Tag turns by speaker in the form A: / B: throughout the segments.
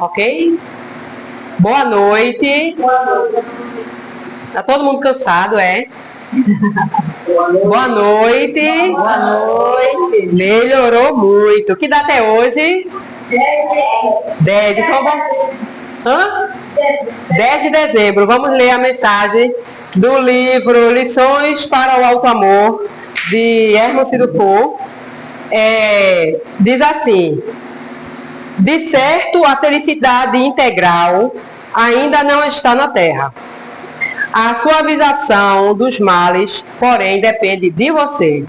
A: ok? Boa noite. Tá todo mundo cansado, é? Boa noite.
B: Boa noite.
A: Melhorou muito. Que data é hoje? 10. Então vamos... 10 de dezembro. Vamos ler a mensagem do livro Lições para o Alto Amor, de Hermance Dufour. Diz assim: de certo, a felicidade integral ainda não está na Terra. A suavização dos males, porém, depende de você.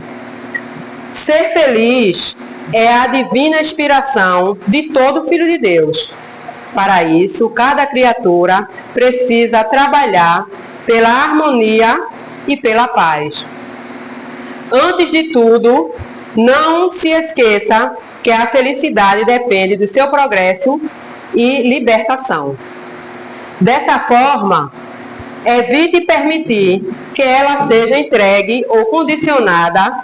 A: Ser feliz é a divina inspiração de todo filho de Deus. Para isso, cada criatura precisa trabalhar pela harmonia e pela paz. Antes de tudo, não se esqueça que a felicidade depende do seu progresso e libertação. Dessa forma, evite permitir que ela seja entregue ou condicionada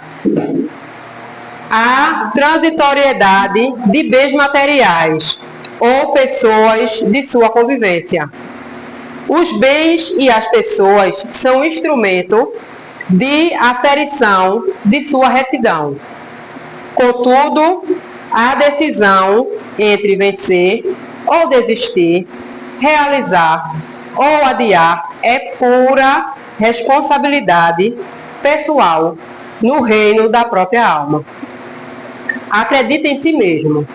A: à transitoriedade de bens materiais ou pessoas de sua convivência. Os bens e as pessoas são instrumento de aferição de sua retidão. Contudo, a decisão entre vencer ou desistir, realizar ou adiar é pura responsabilidade pessoal no reino da própria alma. Acredite em si mesmo,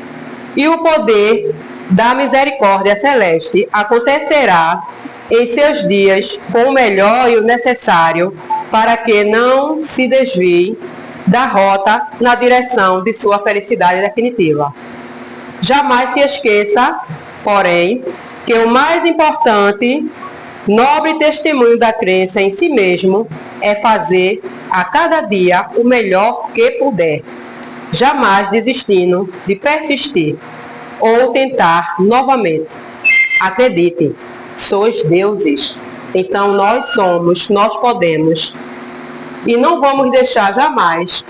A: e o poder da misericórdia celeste acontecerá em seus dias com o melhor e o necessário para que não se desvie da rota na direção de sua felicidade definitiva. Jamais se esqueça, porém, que o mais importante, nobre testemunho da crença em si mesmo é fazer a cada dia o melhor que puder, jamais desistindo de persistir ou tentar novamente. Acredite, sois deuses, então nós somos, nós podemos, e não vamos deixar jamais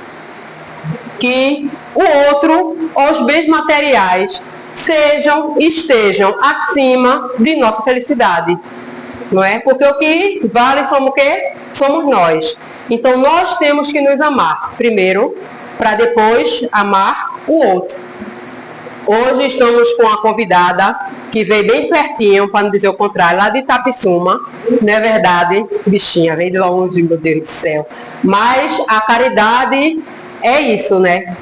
A: que o outro, ou os bens materiais, estejam acima de nossa felicidade, não é? Porque o que vale somos o quê? Somos nós. Então nós temos que nos amar primeiro, para depois amar o outro. Hoje estamos com a convidada que veio bem pertinho, para não dizer o contrário, lá de Itapissuma, não é verdade? Bichinha, veio de longe, meu Deus do céu. Mas a caridade é isso, né?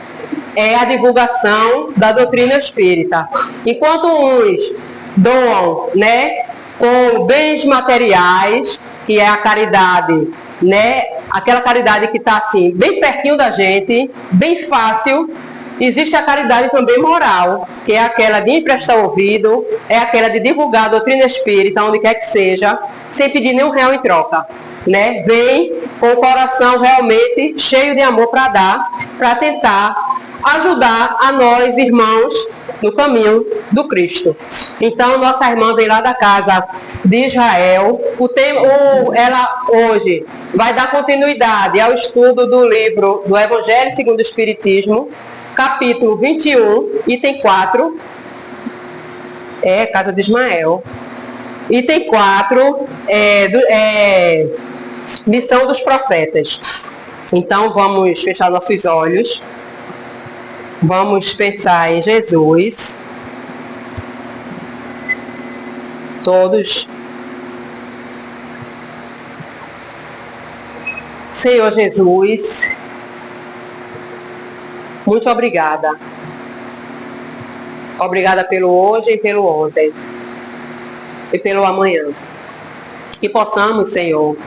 A: É a divulgação da doutrina espírita. Enquanto uns doam, né, com bens materiais, que é a caridade, né, aquela caridade que está assim, bem pertinho da gente, bem fácil. Existe a caridade também moral, que é aquela de emprestar ouvido, é aquela de divulgar a doutrina espírita, onde quer que seja, sem pedir nenhum real em troca, né? Vem com o coração realmente cheio de amor para dar, para tentar ajudar a nós, irmãos, no caminho do Cristo. Então, nossa irmã vem lá da casa de Israel. Ela hoje vai dar continuidade ao estudo do livro do Evangelho segundo o Espiritismo, capítulo 21, item 4, Casa de Ismael. Item 4, Missão dos Profetas. Então, vamos fechar nossos olhos. Vamos pensar em Jesus. Todos. Senhor Jesus, muito obrigada. Obrigada pelo hoje e pelo ontem. E pelo amanhã. Que possamos, Senhor,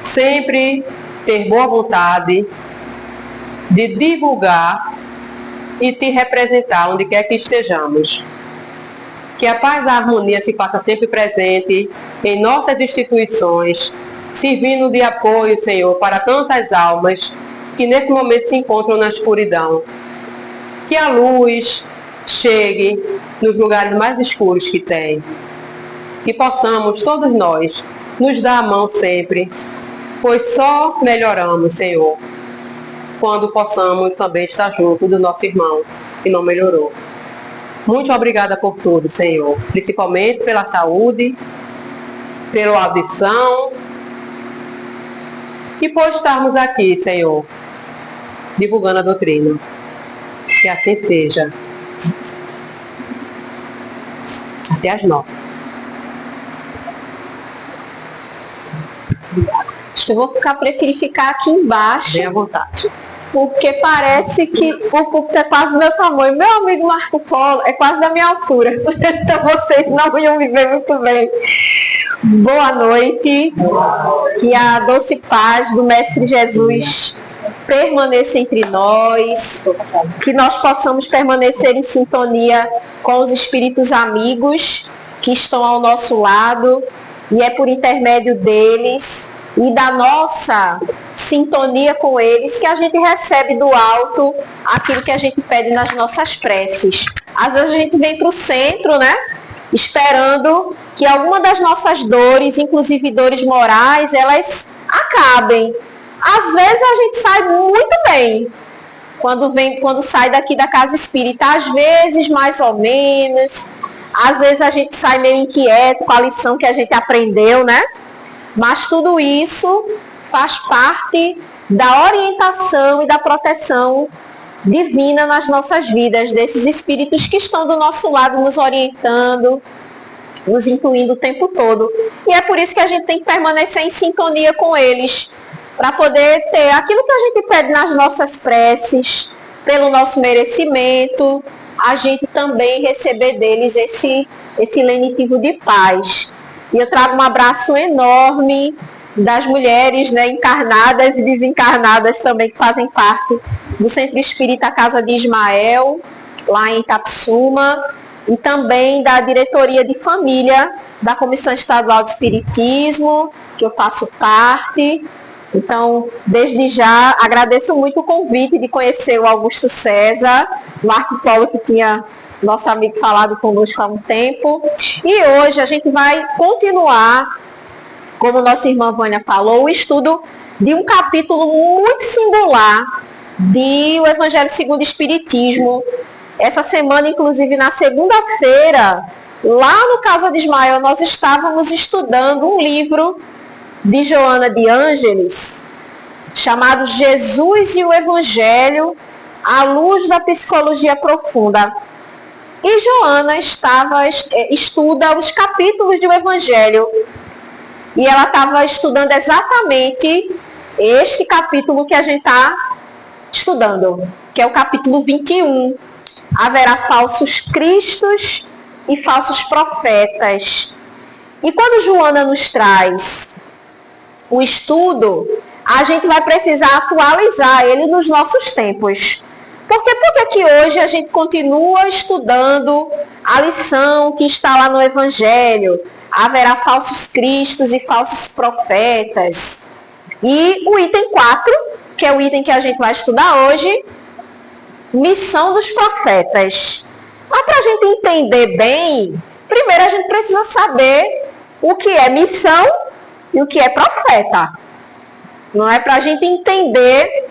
A: sempre ter boa vontade de divulgar e te representar onde quer que estejamos. Que a paz e a harmonia se faça sempre presente em nossas instituições, servindo de apoio, Senhor, para tantas almas que nesse momento se encontram na escuridão. Que a luz chegue nos lugares mais escuros que tem. Que possamos, todos nós, nos dar a mão sempre, pois só melhoramos, Senhor, quando possamos também estar junto do nosso irmão que não melhorou. Muito obrigada por tudo, Senhor. Principalmente pela saúde, pela audição e por estarmos aqui, Senhor, divulgando a doutrina. Que assim seja. Até às 9.
B: Acho que eu vou preferir ficar aqui embaixo.
A: Bem à vontade.
B: Porque parece que o púlpito é quase do meu tamanho. Meu amigo Marco Polo é quase da minha altura. Então vocês não iam me ver muito bem. Boa noite. Que a doce paz do Mestre Jesus permaneça entre nós. Que nós possamos permanecer em sintonia com os espíritos amigos que estão ao nosso lado. E é por intermédio deles e da nossa sintonia com eles que a gente recebe do alto aquilo que a gente pede nas nossas preces. Às vezes a gente vem para o centro, né? Esperando que alguma das nossas dores, inclusive dores morais, elas acabem. Às vezes a gente sai muito bem quando sai daqui da casa espírita. Às vezes mais ou menos. Às vezes a gente sai meio inquieto com a lição que a gente aprendeu, né? Mas tudo isso faz parte da orientação e da proteção divina nas nossas vidas, desses espíritos que estão do nosso lado nos orientando, nos incluindo o tempo todo. E é por isso que a gente tem que permanecer em sintonia com eles, para poder ter aquilo que a gente pede nas nossas preces, pelo nosso merecimento, a gente também receber deles esse lenitivo de paz. E eu trago um abraço enorme das mulheres, né, encarnadas e desencarnadas também, que fazem parte do Centro Espírita Casa de Ismael, lá em Itapsuma, e também da diretoria de família da Comissão Estadual de Espiritismo, que eu faço parte. Então, desde já, agradeço muito o convite de conhecer o Augusto César, Marco Polo, que tinha nosso amigo falado conosco há um tempo. E hoje a gente vai continuar, como nossa irmã Vânia falou, o estudo de um capítulo muito singular de O Evangelho segundo o Espiritismo. Essa semana, inclusive, na segunda-feira, lá no Casa de Ismael, nós estávamos estudando um livro de Joana de Ângeles, chamado Jesus e o Evangelho, à luz da psicologia profunda. E Joana estuda os capítulos do Evangelho. E ela estava estudando exatamente este capítulo que a gente está estudando, que é o capítulo 21. Haverá falsos cristos e falsos profetas. E quando Joana nos traz o estudo, a gente vai precisar atualizar ele nos nossos tempos. Por que que hoje a gente continua estudando a lição que está lá no Evangelho? Haverá falsos cristos e falsos profetas. E o item 4, que é o item que a gente vai estudar hoje, missão dos profetas. Mas para a gente entender bem, primeiro a gente precisa saber o que é missão e o que é profeta. Não é para a gente entender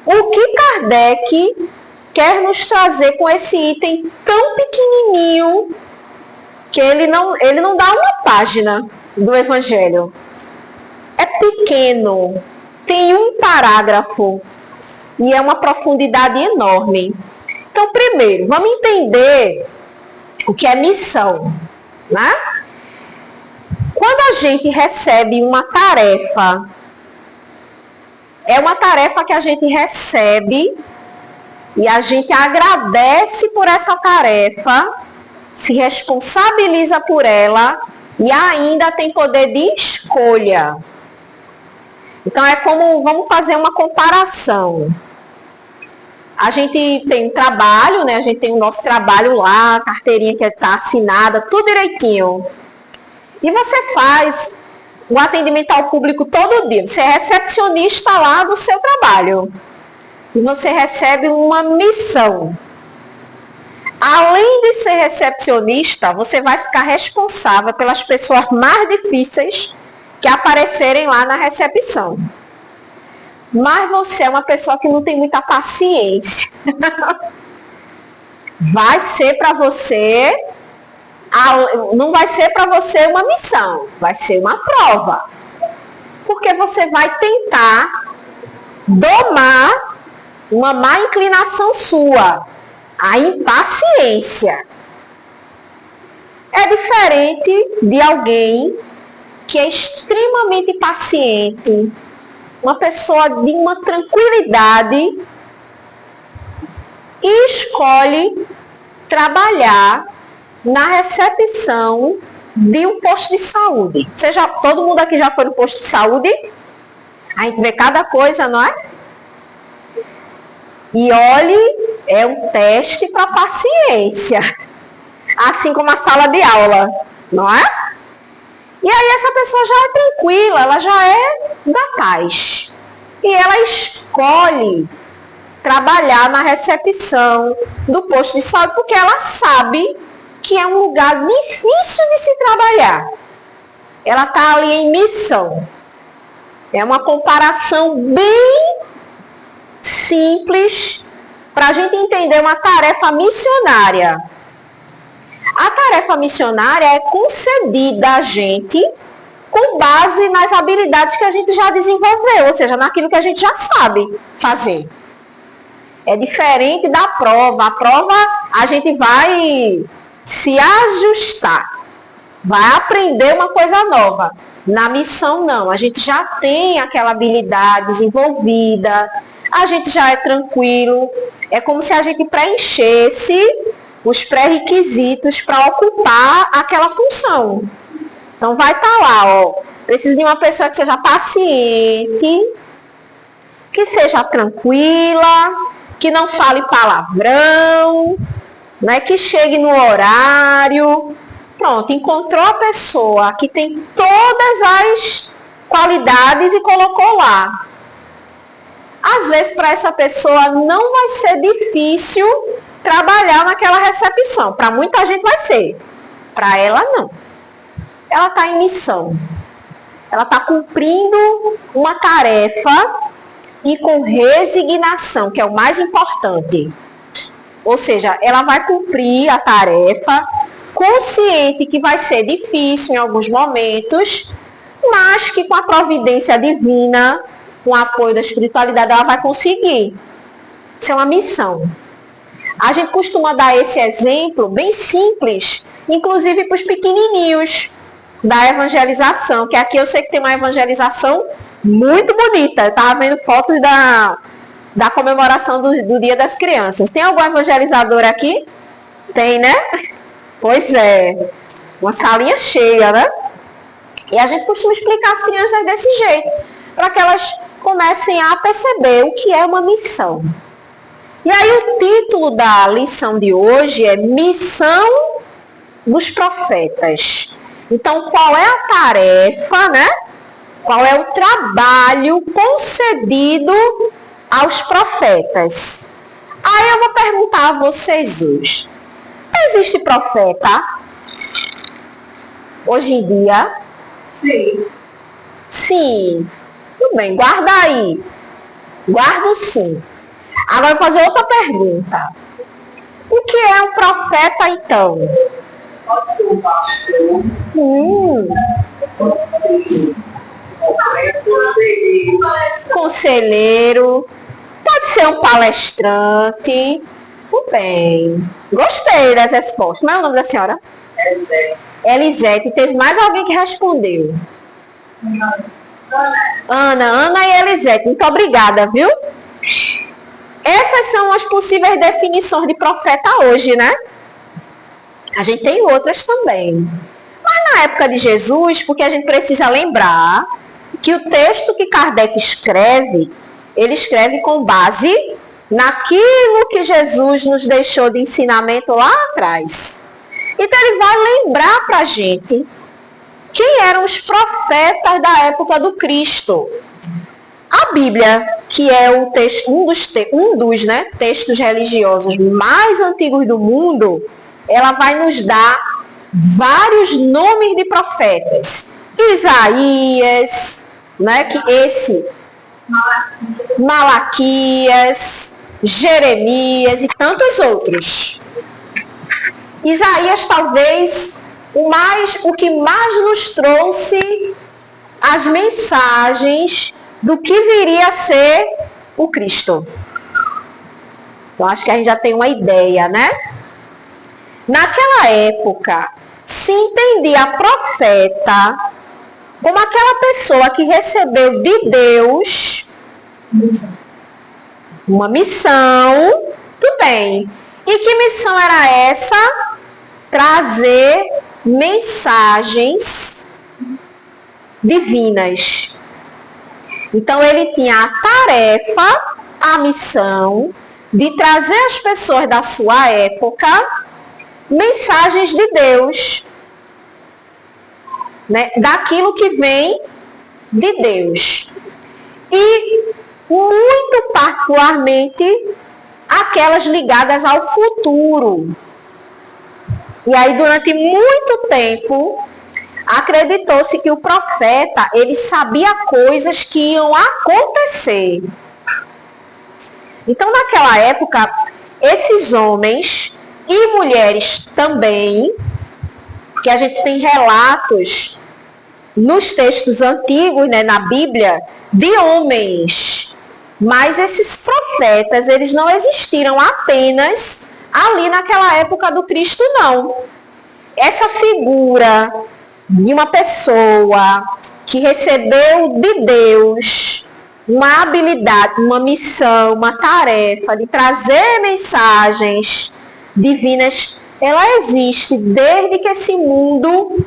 B: o que Kardec quer nos trazer com esse item tão pequenininho que ele não dá uma página do Evangelho. É pequeno, tem um parágrafo e é uma profundidade enorme. Então, primeiro, vamos entender o que é missão, né? Quando a gente recebe uma tarefa, é uma tarefa que a gente recebe e a gente agradece por essa tarefa, se responsabiliza por ela e ainda tem poder de escolha. Então é como, vamos fazer uma comparação. A gente tem um trabalho, né? A gente tem o nosso trabalho lá, a carteirinha que está assinada, tudo direitinho. E você faz o atendimento ao público todo dia. Você é recepcionista lá do seu trabalho. E você recebe uma missão. Além de ser recepcionista, você vai ficar responsável pelas pessoas mais difíceis que aparecerem lá na recepção. Mas você é uma pessoa que não tem muita paciência. vai ser para você, não vai ser para você uma missão, vai ser uma prova. Porque você vai tentar domar uma má inclinação sua, a impaciência. É diferente de alguém que é extremamente paciente, uma pessoa de uma tranquilidade e escolhe trabalhar na recepção de um posto de saúde. Todo mundo aqui já foi no posto de saúde? A gente vê cada coisa, não é? E olhe, é um teste para paciência. Assim como a sala de aula, não é? E aí essa pessoa já é tranquila, ela já é da paz. E ela escolhe trabalhar na recepção do posto de saúde porque ela sabe que é um lugar difícil de se trabalhar. Ela está ali em missão. É uma comparação bem simples para a gente entender uma tarefa missionária. A tarefa missionária é concedida a gente com base nas habilidades que a gente já desenvolveu, ou seja, naquilo que a gente já sabe fazer. É diferente da prova. A prova a gente vai se ajustar, vai aprender uma coisa nova. Na missão não, a gente já tem aquela habilidade desenvolvida, a gente já é tranquilo, é como se a gente preenchesse os pré-requisitos para ocupar aquela função. Então vai estar lá, ó, precisa de uma pessoa que seja paciente, que seja tranquila, que não fale palavrão, né, que chegue no horário. Pronto, encontrou a pessoa que tem todas as qualidades e colocou lá. Às vezes, para essa pessoa não vai ser difícil trabalhar naquela recepção. Para muita gente vai ser. Para ela, não. Ela está em missão. Ela está cumprindo uma tarefa e com resignação, que é o mais importante. Ou seja, ela vai cumprir a tarefa consciente que vai ser difícil em alguns momentos, mas que com a providência divina, com o apoio da espiritualidade, ela vai conseguir. Isso é uma missão. A gente costuma dar esse exemplo bem simples, inclusive para os pequenininhos, da evangelização, que aqui eu sei que tem uma evangelização muito bonita. Eu estava vendo fotos da comemoração do Dia das Crianças. Tem algum evangelizador aqui? Tem, né? Pois é. Uma salinha cheia, né? E a gente costuma explicar às crianças desse jeito, para que elas comecem a perceber o que é uma missão. E aí o título da lição de hoje é Missão dos Profetas. Então, qual é a tarefa, né? Qual é o trabalho concedido aos profetas? Aí eu vou perguntar a vocês hoje. Existe profeta hoje em dia?
A: Sim.
B: Sim. Tudo bem, guarda aí. Guardo sim. Agora eu vou fazer outra pergunta. O que é um profeta, então?
A: Pode ser um pastor.
B: Conselheiro. Pode ser um palestrante. Tudo bem. Gostei das respostas. Como é o nome da senhora?
A: Elisete.
B: Elisete. Teve mais alguém que respondeu? Ana e Elisete. Muito obrigada, viu? Essas são as possíveis definições de profeta hoje, né? A gente tem outras também. Mas na época de Jesus, porque a gente precisa lembrar que o texto que Kardec escreve, ele escreve com base naquilo que Jesus nos deixou de ensinamento lá atrás. Então ele vai lembrar para a gente quem eram os profetas da época do Cristo. A Bíblia, que é um dos textos religiosos mais antigos do mundo, ela vai nos dar vários nomes de profetas. Isaías, né, que esse Malaquias, Jeremias e tantos outros. Isaías talvez o que mais nos trouxe as mensagens do que viria a ser o Cristo. Então acho que a gente já tem uma ideia, né? Naquela época, se entendia profeta como aquela pessoa que recebeu de Deus uma missão, tudo bem. E que missão era essa? Trazer mensagens divinas. Então ele tinha a tarefa, a missão de trazer às pessoas da sua época mensagens de Deus, né? Daquilo que vem de Deus. E muito particularmente aquelas ligadas ao futuro. E aí durante muito tempo acreditou-se que o profeta, ele sabia coisas que iam acontecer. Então naquela época, esses homens e mulheres também, que a gente tem relatos nos textos antigos, né, na Bíblia, de homens. Mas esses profetas, eles não existiram apenas ali naquela época do Cristo, não. Essa figura de uma pessoa que recebeu de Deus uma habilidade, uma missão, uma tarefa de trazer mensagens divinas, ela existe desde que esse mundo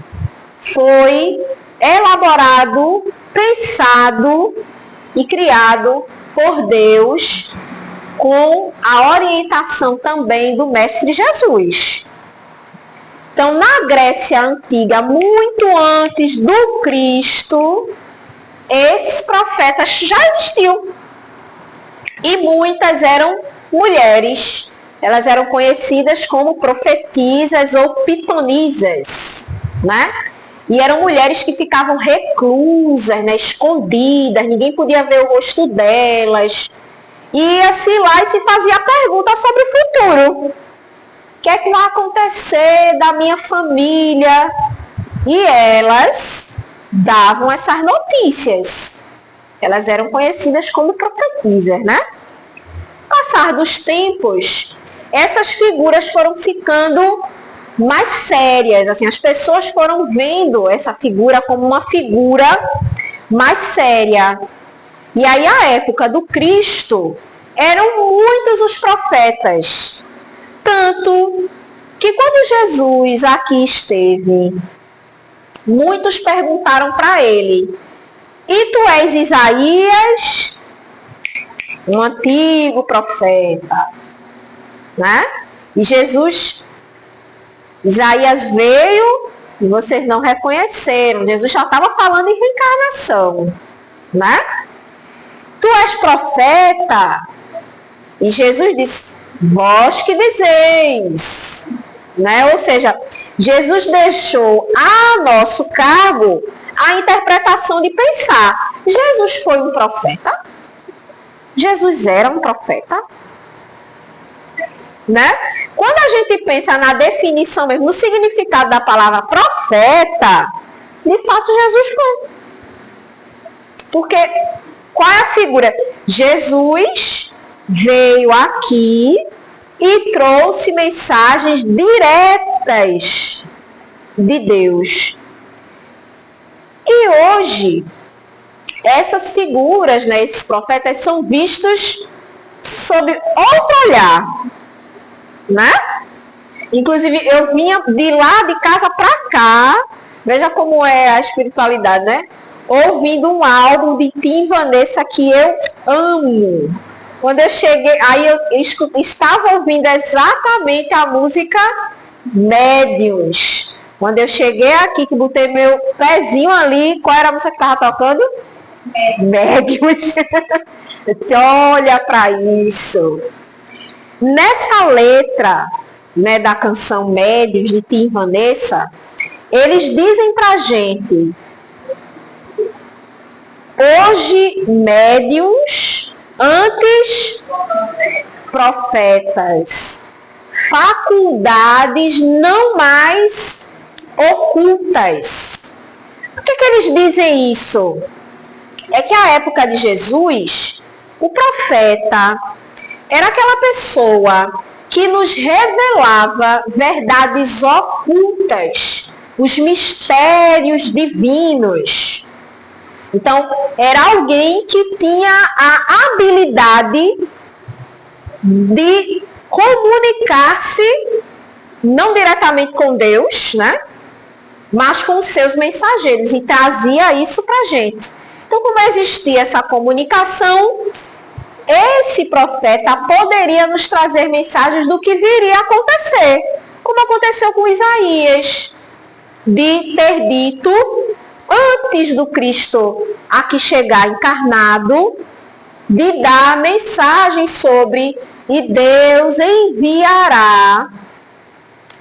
B: foi elaborado, pensado e criado por Deus, com a orientação também do Mestre Jesus. Então, na Grécia Antiga, muito antes do Cristo, esses profetas já existiam. E muitas eram mulheres. Elas eram conhecidas como profetisas ou pitonisas, né? E eram mulheres que ficavam reclusas, né, escondidas, ninguém podia ver o rosto delas. Ia-se lá e se fazia a pergunta sobre o futuro. O que é que vai acontecer da minha família? E elas davam essas notícias. Elas eram conhecidas como profetisas, né? Passar dos tempos, essas figuras foram ficando mais sérias, assim, as pessoas foram vendo essa figura como uma figura mais séria. E aí, a época do Cristo, eram muitos os profetas. Tanto que quando Jesus aqui esteve, muitos perguntaram para ele: e tu és Isaías, um antigo profeta, né? E Isaías veio e vocês não reconheceram. Jesus já estava falando em reencarnação, né? Tu és profeta? E Jesus disse: vós que dizeis, né? Ou seja, Jesus deixou a nosso cargo a interpretação de pensar: Jesus foi um profeta? Jesus era um profeta? Né? Quando a gente pensa na definição mesmo, no significado da palavra profeta, de fato Jesus foi. Porque qual é a figura? Jesus veio aqui e trouxe mensagens diretas de Deus. E hoje, essas figuras, né, esses profetas, são vistos sob outro olhar, né? Inclusive, eu vinha de lá de casa para cá, veja como é a espiritualidade, né? Ouvindo um álbum de Tim Vanessa que eu amo. Quando eu cheguei, aí eu estava ouvindo exatamente a música Médiuns. Quando eu cheguei aqui, que botei meu pezinho ali, qual era a música que estava tocando? Médiuns. Olha para isso. Nessa letra, né, da canção Médiuns, de Tim Vanessa, eles dizem pra gente: hoje médiuns, antes profetas, faculdades não mais ocultas. Por que eles dizem isso? É que a época de Jesus, o profeta era aquela pessoa que nos revelava verdades ocultas, os mistérios divinos. Então, era alguém que tinha a habilidade de comunicar-se, não diretamente com Deus, né? Mas com os seus mensageiros, e trazia isso para a gente. Então, como existia essa comunicação, esse profeta poderia nos trazer mensagens do que viria a acontecer, como aconteceu com Isaías, de ter dito, antes do Cristo aqui chegar encarnado, de dar mensagem sobre: e Deus enviará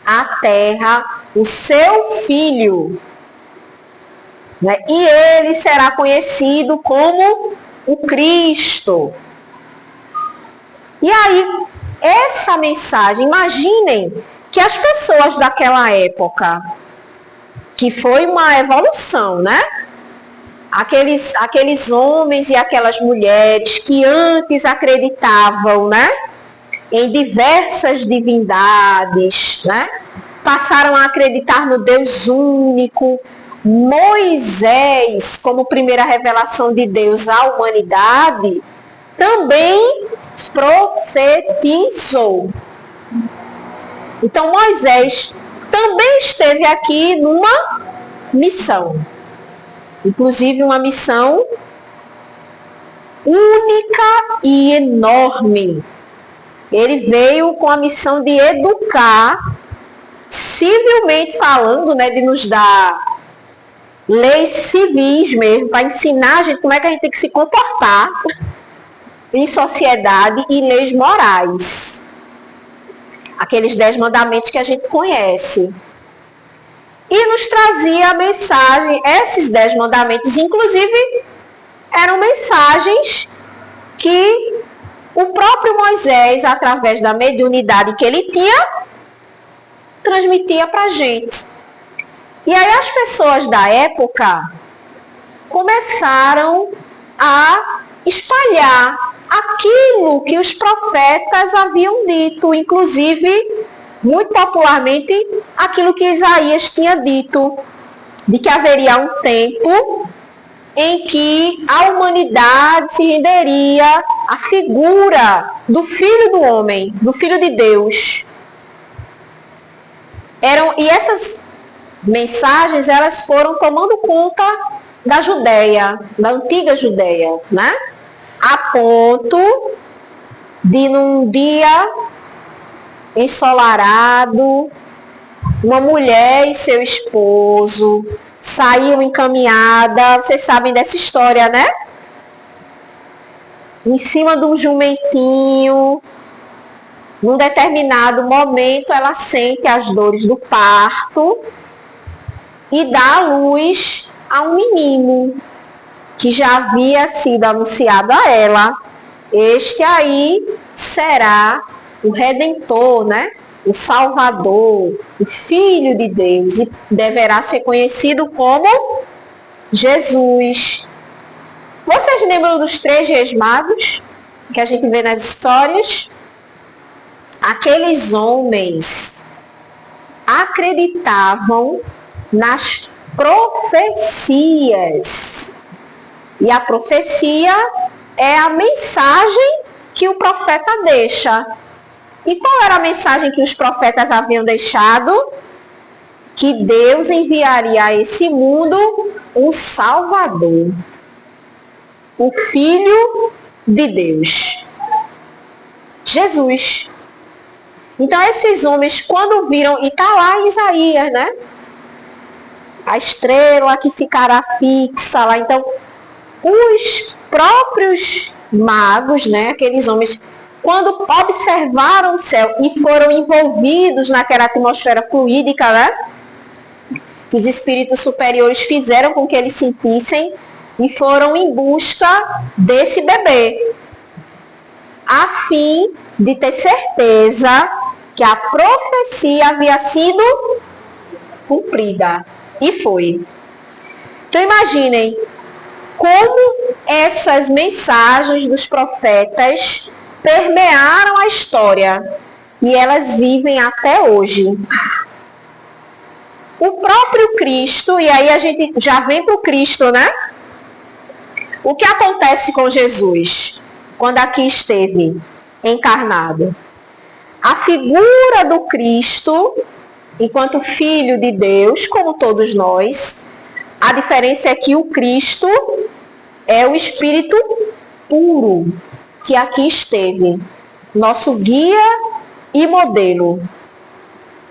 B: à terra o seu Filho, né? E ele será conhecido como o Cristo. E aí, essa mensagem, imaginem que as pessoas daquela época, que foi uma evolução, né? Aqueles homens e aquelas mulheres que antes acreditavam, né, em diversas divindades, né? Passaram a acreditar no Deus único. Moisés, como primeira revelação de Deus à humanidade, também profetizou. Então Moisés também esteve aqui numa missão, inclusive uma missão única e enorme. Ele veio com a missão de educar, civilmente falando, né, de nos dar leis civis mesmo, para ensinar a gente como é que a gente tem que se comportar em sociedade, e leis morais. Aqueles 10 mandamentos que a gente conhece. E nos trazia a mensagem, esses 10 mandamentos, inclusive, eram mensagens que o próprio Moisés, através da mediunidade que ele tinha, transmitia para a gente. E aí as pessoas da época começaram a espalhar aquilo que os profetas haviam dito, inclusive, muito popularmente, aquilo que Isaías tinha dito, de que haveria um tempo em que a humanidade se renderia à figura do Filho do Homem, do Filho de Deus. E essas mensagens, elas foram tomando conta da Judéia, da antiga Judéia, né? A ponto de, num dia ensolarado, uma mulher e seu esposo saíam encaminhada, vocês sabem dessa história, né? Em cima de um jumentinho. Num determinado momento, ela sente as dores do parto e dá à luz a um menino que já havia sido anunciado a ela. Este aí será o Redentor, né? O Salvador, o Filho de Deus, e deverá ser conhecido como Jesus. Vocês lembram dos 3 reis magos que a gente vê nas histórias? Aqueles homens acreditavam nas profecias. E a profecia é a mensagem que o profeta deixa. E qual era a mensagem que os profetas haviam deixado? Que Deus enviaria a esse mundo um Salvador, o Filho de Deus, Jesus. Então esses homens, quando viram, e está lá em Isaías, né? A estrela que ficará fixa lá. Então, os próprios magos, né? Aqueles homens, quando observaram o céu e foram envolvidos naquela atmosfera fluídica, né? Que os espíritos superiores fizeram com que eles sentissem, e foram em busca desse bebê, a fim de ter certeza que a profecia havia sido cumprida. E foi. Então imaginem como essas mensagens dos profetas permearam a história e elas vivem até hoje. O próprio Cristo, e aí a gente já vem para o Cristo, né? O que acontece com Jesus quando aqui esteve encarnado? A figura do Cristo, enquanto Filho de Deus, como todos nós, a diferença é que o Cristo é o Espírito puro que aqui esteve, nosso guia e modelo.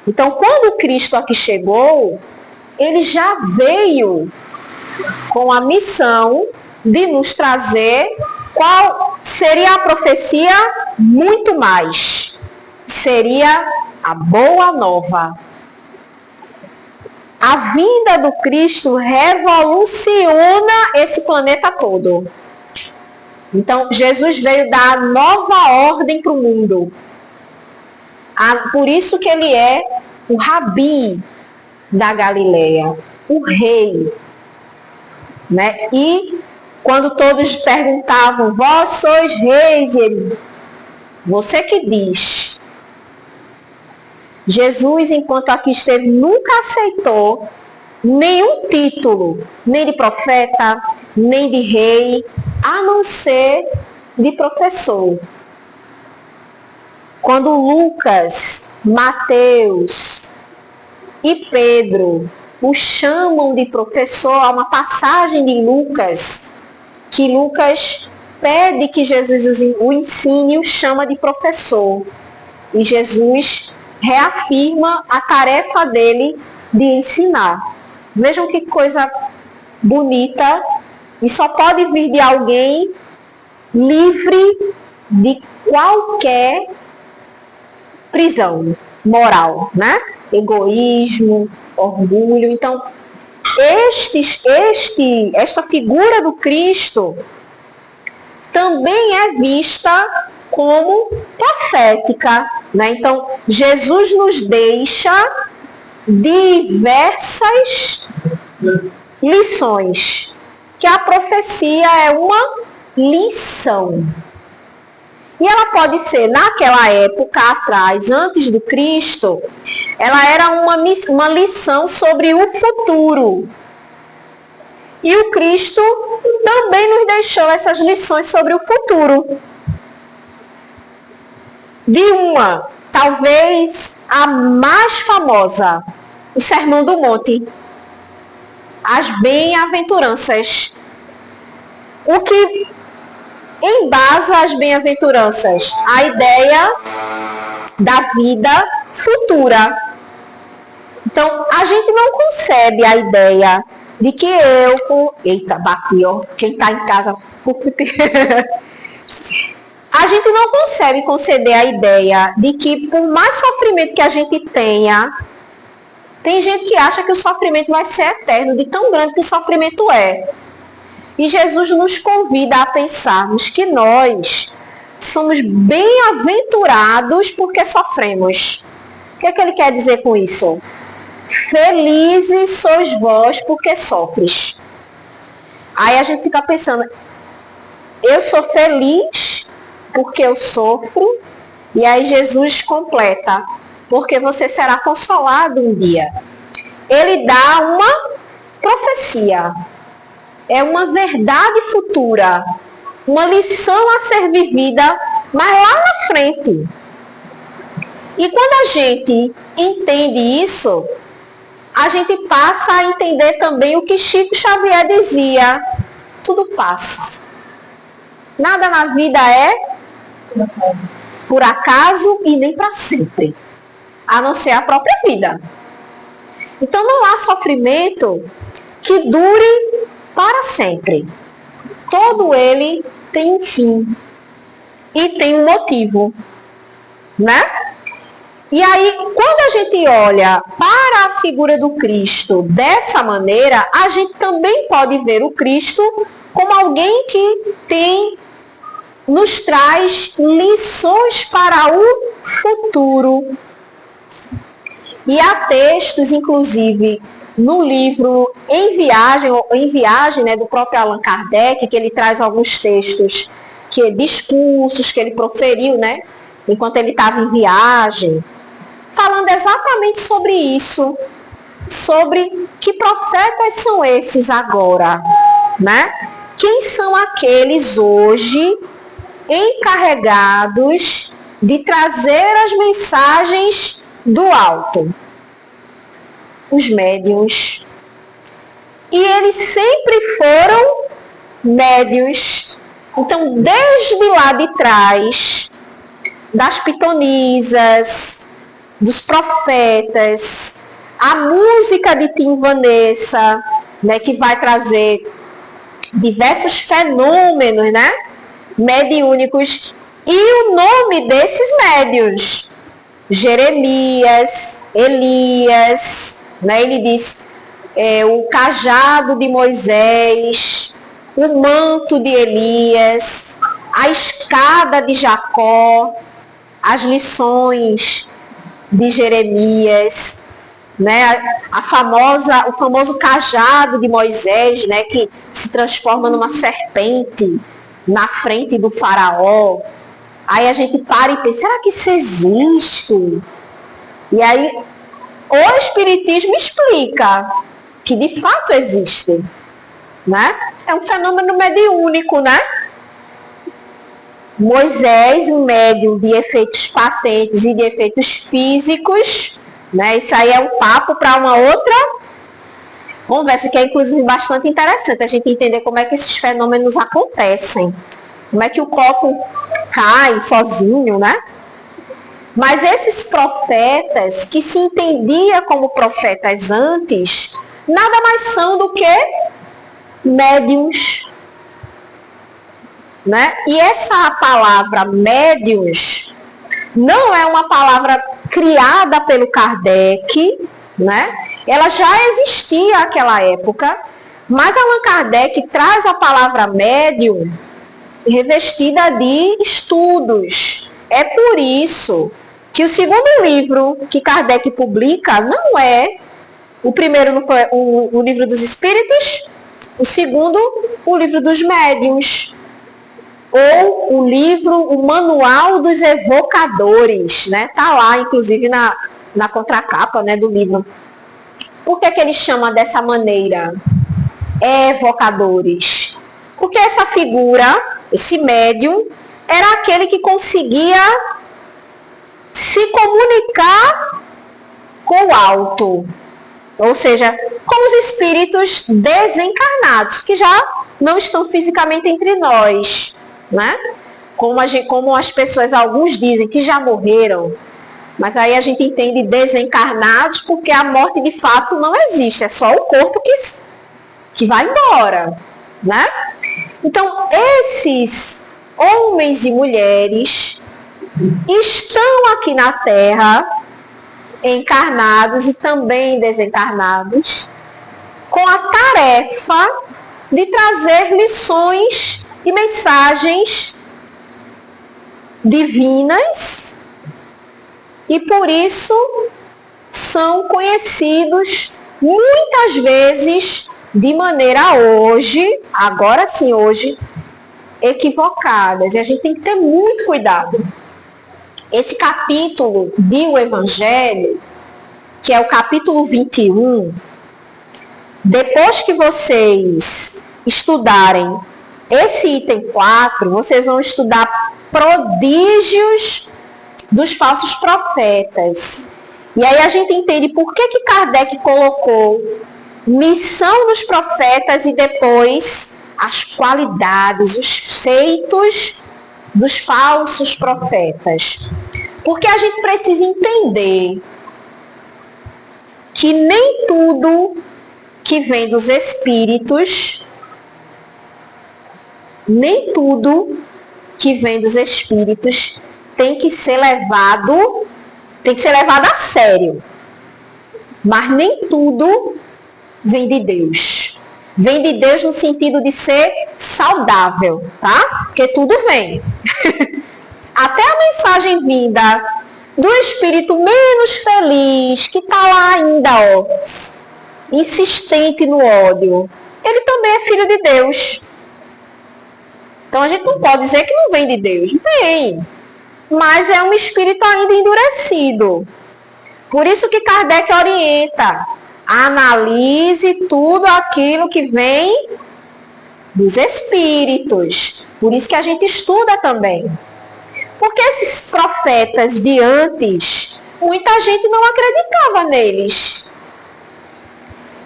B: Então, quando o Cristo aqui chegou, ele já veio com a missão de nos trazer qual seria a profecia muito mais. Seria a boa nova. A vinda do Cristo revoluciona esse planeta todo. Então, Jesus veio dar nova ordem para o mundo. Por isso que ele é o Rabi da Galileia, o rei. Né? E quando todos perguntavam, vós sois reis, ele, você que diz. Jesus, enquanto aqui esteve, nunca aceitou nenhum título, nem de profeta, nem de rei, a não ser de professor. Quando Lucas, Mateus e Pedro o chamam de professor, há uma passagem de Lucas, que Lucas pede que Jesus o ensine e o chama de professor. E Jesus reafirma a tarefa dele de ensinar. Vejam que coisa bonita, e só pode vir de alguém livre de qualquer prisão moral, né? Egoísmo, orgulho. Então, esta figura do Cristo também é vista como profética, né? Então, Jesus nos deixa diversas lições, que a profecia é uma lição. E ela pode ser, naquela época atrás, antes do Cristo, ela era uma lição sobre o futuro. E o Cristo também nos deixou essas lições sobre o futuro. De uma, talvez a mais famosa, o Sermão do Monte, as bem-aventuranças. O que embasa as bem-aventuranças? A ideia da vida futura. Então, a gente não concebe a ideia de que eita, bati, ó, quem está em casa... A gente não consegue conceder a ideia de que, por mais sofrimento que a gente tenha, tem gente que acha que o sofrimento vai ser eterno, de tão grande que o sofrimento é. E Jesus nos convida a pensarmos que nós somos bem-aventurados porque sofremos. O que é que ele quer dizer com isso? Felizes sois vós porque sofres. Aí a gente fica pensando, eu sou feliz porque eu sofro, e aí Jesus completa, porque você será consolado um dia. Ele dá uma profecia, é uma verdade futura, uma lição a ser vivida, mas lá na frente. E quando a gente entende isso, a gente passa a entender também o que Chico Xavier dizia: tudo passa. Nada na vida é por acaso e nem para sempre, a não ser a própria vida. Então não há sofrimento que dure para sempre. Todo ele tem um fim e tem um motivo, né? E aí, quando a gente olha para a figura do Cristo dessa maneira, a gente também pode ver o Cristo como alguém que nos traz lições para o futuro. E há textos, inclusive, no livro Em Viagem, né, do próprio Allan Kardec, que ele traz alguns textos, discursos que ele proferiu, né, enquanto ele estava em viagem, falando exatamente sobre isso, sobre que profetas são esses agora, né? Quem são aqueles hoje encarregados de trazer as mensagens do alto? Os médiuns. E eles sempre foram médiuns. Então, desde lá de trás, das pitonisas, dos profetas, a música de Tim Vanessa, né, que vai trazer diversos fenômenos, né, mediúnicos, e o nome desses médiuns, Jeremias, Elias, né, ele diz o cajado de Moisés, o manto de Elias, a escada de Jacó, as lições de Jeremias, né, o famoso cajado de Moisés, né, que se transforma numa serpente na frente do faraó. Aí a gente para e pensa, será que isso existe? E aí o Espiritismo explica que de fato existe, né? É um fenômeno mediúnico, né? Moisés, um médium de efeitos patentes e de efeitos físicos, né? Isso aí é um papo para uma outra conversa, que é inclusive bastante interessante a gente entender como é que esses fenômenos acontecem, como é que o copo cai sozinho, né? Mas esses profetas que se entendia como profetas antes, nada mais são do que médiuns, né? E essa palavra médiuns não é uma palavra criada pelo Kardec, né? Ela já existia naquela época, mas Allan Kardec traz a palavra médium revestida de estudos. É por isso que o segundo livro que Kardec publica não é, o primeiro não foi o Livro dos Espíritos, o segundo, o Livro dos Médiuns, ou o Manual dos Evocadores, né? Tá lá, inclusive, na contracapa, né, do livro. Por que ele chama dessa maneira? Evocadores. Porque essa figura, esse médium, era aquele que conseguia se comunicar com o alto. Ou seja, com os espíritos desencarnados, que já não estão fisicamente entre nós, né? Como as pessoas, alguns dizem que já morreram, mas aí a gente entende desencarnados porque a morte de fato não existe, é só o corpo que vai embora, né? Então, esses homens e mulheres estão aqui na Terra, encarnados e também desencarnados, com a tarefa de trazer lições e mensagens divinas, e por isso são conhecidos muitas vezes de maneira agora sim hoje, equivocadas. E a gente tem que ter muito cuidado. Esse capítulo do Evangelho, que é o capítulo 21, depois que vocês estudarem esse item 4, vocês vão estudar prodígios dos falsos profetas. E aí a gente entende por que Kardec colocou missão dos profetas e depois as qualidades, os feitos dos falsos profetas. Porque a gente precisa entender que nem tudo que vem dos espíritos, tem que ser levado a sério. Mas nem tudo vem de Deus. Vem de Deus no sentido de ser saudável, tá? Porque tudo vem. Até a mensagem vinda do espírito menos feliz, que está lá ainda, insistente no ódio, ele também é filho de Deus. Então a gente não pode dizer que não vem de Deus. Vem, mas é um espírito ainda endurecido. Por isso que Kardec orienta: analise tudo aquilo que vem dos espíritos. Por isso que a gente estuda também. Porque esses profetas de antes, muita gente não acreditava neles.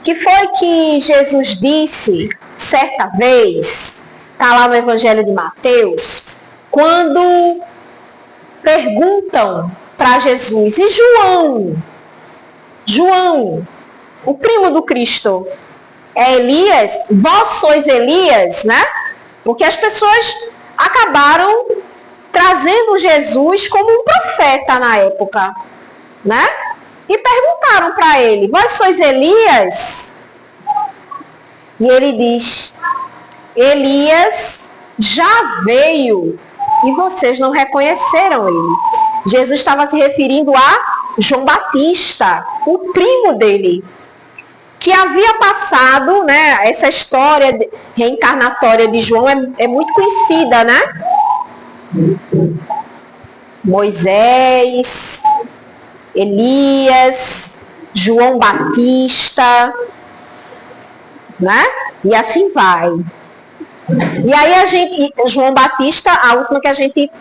B: Que foi que Jesus disse certa vez, está lá no Evangelho de Mateus, quando perguntam para Jesus: e João, o primo do Cristo, é Elias? Vós sois Elias, né? Porque as pessoas acabaram trazendo Jesus como um profeta na época, né? E perguntaram para ele: vós sois Elias? E ele diz: Elias já veio e vocês não reconheceram ele. Jesus estava se referindo a João Batista, o primo dele, que havia passado, né? Essa história reencarnatória de João é muito conhecida, né? Moisés, Elias, João Batista, né? E assim vai. E aí João Batista, a última que a gente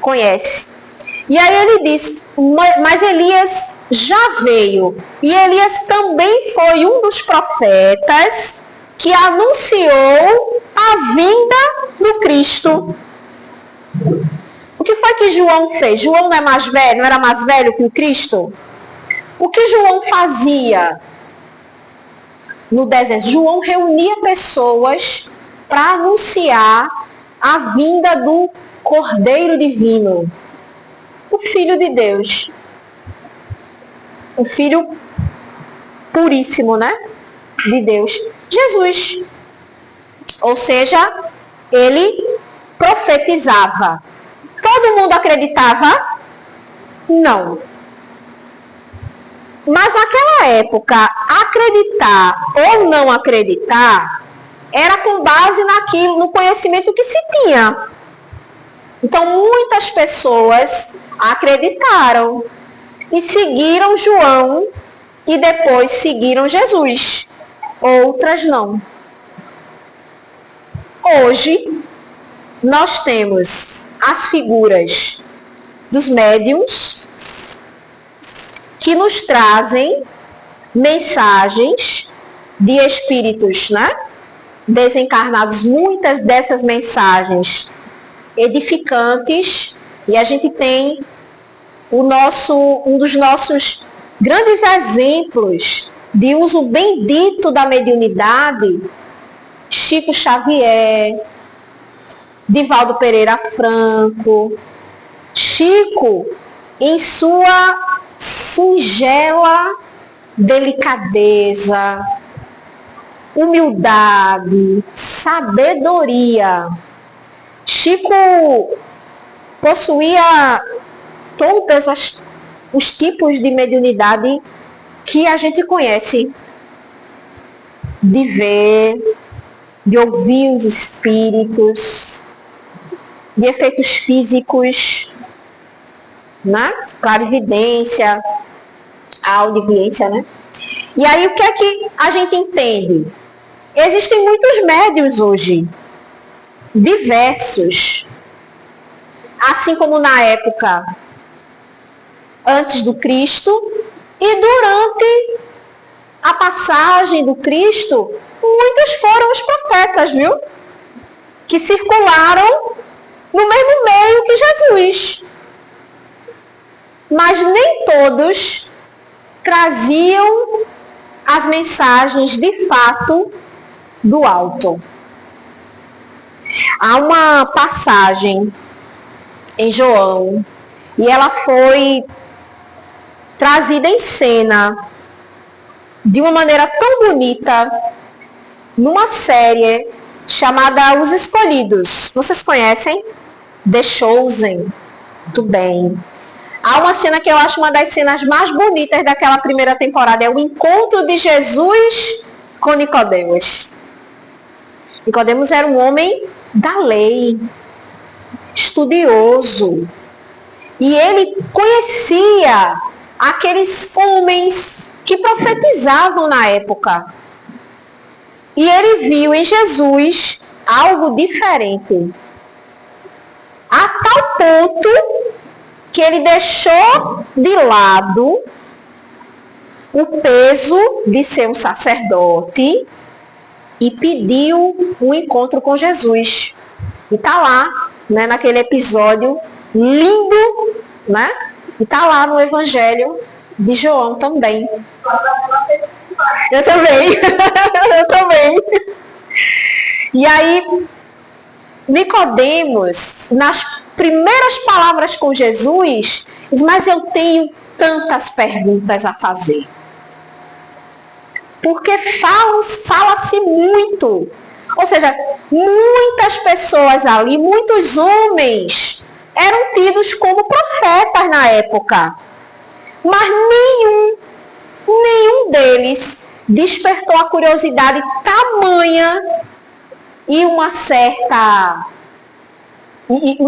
B: conhece. E aí ele diz: mas Elias já veio. E Elias também foi um dos profetas que anunciou a vinda do Cristo. O que foi que João fez? João não é mais velho, não era mais velho que o Cristo? O que João fazia no deserto? João reunia pessoas para anunciar a vinda do Cordeiro Divino, o Filho de Deus, o Filho puríssimo, né? De Deus, Jesus. Ou seja, ele profetizava. Todo mundo acreditava? Não. Mas naquela época, acreditar ou não acreditar era com base no conhecimento que se tinha. Então, muitas pessoas acreditaram e seguiram João e depois seguiram Jesus. Outras não. Hoje, nós temos as figuras dos médiuns que nos trazem mensagens de espíritos, né? Desencarnados, muitas dessas mensagens edificantes, e a gente tem um dos nossos grandes exemplos de uso bendito da mediunidade, Chico Xavier, Divaldo Pereira Franco. Chico, em sua singela delicadeza, humildade, sabedoria, Chico possuía todos os tipos de mediunidade que a gente conhece, de ver, de ouvir os espíritos, de efeitos físicos, né? Clarividência, audiência, né? E aí o que é que a gente entende? Existem muitos médiuns hoje, diversos, assim como na época antes do Cristo e durante a passagem do Cristo, muitos foram os profetas, viu? Que circularam no mesmo meio que Jesus. Mas nem todos traziam as mensagens de fato do alto. Há uma passagem em João e ela foi trazida em cena de uma maneira tão bonita numa série chamada Os Escolhidos. Vocês conhecem? The Chosen. Muito bem. Há uma cena que eu acho uma das cenas mais bonitas daquela primeira temporada, é o encontro de Jesus com Nicodemos. Nicodemos era um homem da lei, estudioso, e ele conhecia aqueles homens que profetizavam na época. E ele viu em Jesus algo diferente, a tal ponto que ele deixou de lado o peso de ser um sacerdote e pediu um encontro com Jesus. E está lá, né, naquele episódio lindo, né? E está lá no Evangelho de João também. Eu também. Eu também. E aí, Nicodemos, nas primeiras palavras com Jesus, diz, mas eu tenho tantas perguntas a fazer. Porque fala-se muito. Ou seja, muitas pessoas ali, muitos homens, eram tidos como profetas na época. Mas nenhum deles despertou a curiosidade tamanha e um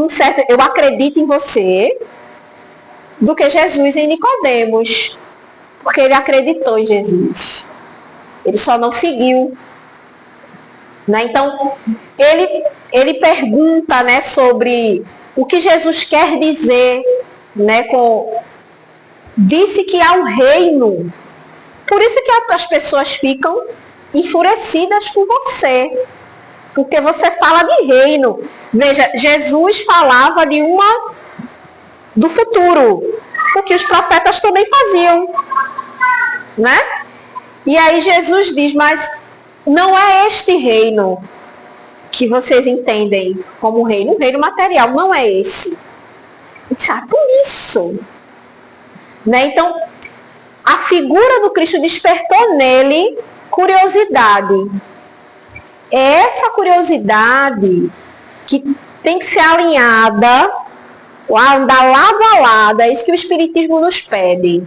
B: certo eu acredito em você, do que Jesus em Nicodemos. Porque ele acreditou em Jesus. Ele só não seguiu. Né? Então, ele pergunta, né, sobre o que Jesus quer dizer, né, disse que há um reino. Por isso que as pessoas ficam enfurecidas com você. Porque você fala de reino. Veja, Jesus falava do futuro. O que os profetas também faziam. Né? E aí Jesus diz, mas não é este reino que vocês entendem como reino. O reino material não é esse. E diz, por isso. Né? Então, a figura do Cristo despertou nele curiosidade. É essa curiosidade que tem que ser alinhada, andar lado a lado, é isso que o Espiritismo nos pede.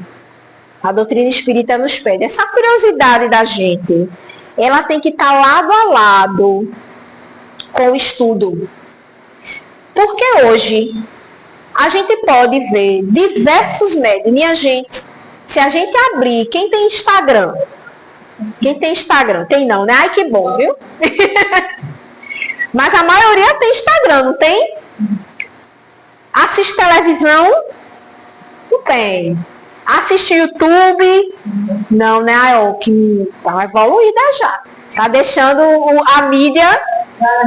B: A doutrina espírita nos pede. Essa curiosidade da gente, ela tem que estar lado a lado com o estudo. Porque hoje a gente pode ver diversos médios. Minha gente, se a gente abrir, quem tem Instagram? Tem não, né? Ai, que bom, viu? Mas a maioria tem Instagram, não tem? Assiste televisão? Não tem. Assiste YouTube? Não, né? Que tá evoluída já. Tá deixando a mídia